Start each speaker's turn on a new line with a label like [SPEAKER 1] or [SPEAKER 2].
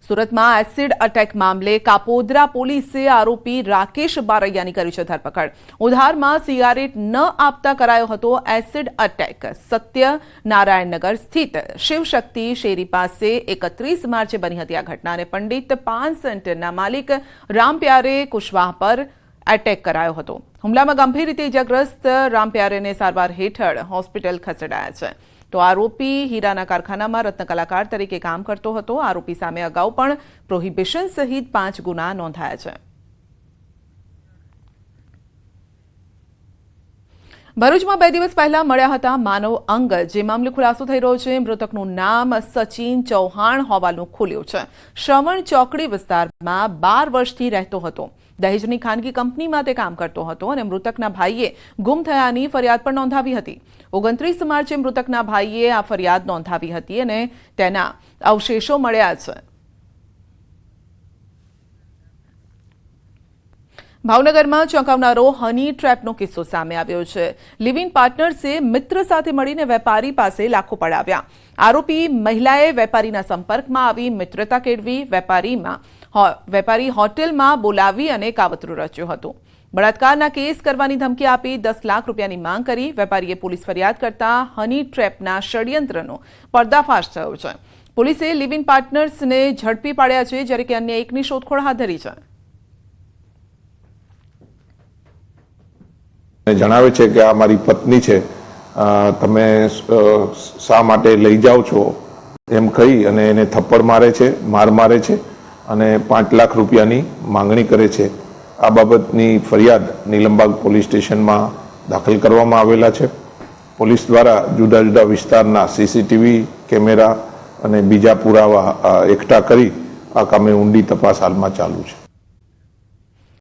[SPEAKER 1] સુરતમાં acid attack મામલે કાપોદ્રા પોલીસે આરોપી રાકેશ બારૈયાની કરી છે ધરપકડ. ઉધારમાં સિગારેટ ન આપતા કરાયો હતો એસિડ અટેક. સત્યનારાયણનગર સ્થિત શિવશક્તિ શેરી પાસે 31 માર્ચે બની હતી આ ઘટના અને પંડિત પાન સેન્ટરના માલિક રામપ્યારે કુશવાહ પર એટેક કરાયો હતો. હુમલામાં ગંભીર રીતે ઇજાગ્રસ્ત રામપ્યારેને સારવાર હેઠળ હોસ્પિટલ ખસેડાયા છે. તો આરોપી હીરાના કારખાનામાં રત્ન કલાકાર તરીકે કામ કરતો હતો. આરોપી સામે અગાઉ પણ પ્રોહિબિશન સહિત 5 ગુના નોંધાયા છે. ભરૂચમાં 2 દિવસ પહેલા મળ્યા હતા માનવ અંગ, જે મામલે ખુલાસો થઈ રહ્યો છે. મૃતકનું નામ સચિન ચૌહાણ હોવાનું ખુલ્યું છે. શ્રવણ ચોકડી વિસ્તારમાં 12 વર્ષથી રહેતો હતો. દહેજની ખાનગી કંપનીમાં તે કામ કરતો હતો અને મૃતકના ભાઈએ ગુમ થયાની ફરિયાદ પણ નોંધાવી હતી. 29 માર્ચે મૃતકના ભાઈએ આ ફરિયાદ નોંધાવી હતી અને તેના અવશેષો મળ્યા છે. ભાવનગરમાં ચોંકાવનારો હની ટ્રેપનો કિસ્સો સામે આવ્યો છે. લિવ ઇન પાર્ટનર્સે મિત્ર સાથે મળીને વેપારી પાસે લાખો પડાવ્યા. આરોપી મહિલાએ વેપારીના સંપર્કમાં આવી મિત્રતા કેળવી વેપારી હોટેલમાં બોલાવી અને કાવતરું રચ્યું હતું. બળાત્કારના કેસ કરવાની ધમકી આપી 10 લાખ રૂપિયાની માંગ કરી વેપારીએ પોલીસ ફરિયાદ કરતા હની ટ્રેપના ષડયંત્રનો પર્દાફાશ થયો છે. પોલીસે લિવ ઇન પાર્ટનર્સને ઝડપી પાડ્યા છે, જ્યારે કે અન્ય એકની શોધખોળ હાથ ધરી છે.
[SPEAKER 2] જણાવે છે કે આ મારી પત્ની છે, તમે શા માટે લઈ જાઓ છો એમ કહી અને એને થપ્પડ મારે છે, મારે છે અને 5 લાખ રૂપિયાની માંગણી કરે છે. આ બાબતની ફરિયાદ નીલમબાગ પોલીસ સ્ટેશનમાં દાખલ કરવામાં આવેલા છે. પોલીસ દ્વારા જુદા જુદા વિસ્તારના સીસીટીવી કેમેરા અને બીજા પુરાવા એકઠા કરી આ કામે ઊંડી તપાસ હાલમાં ચાલુ છે.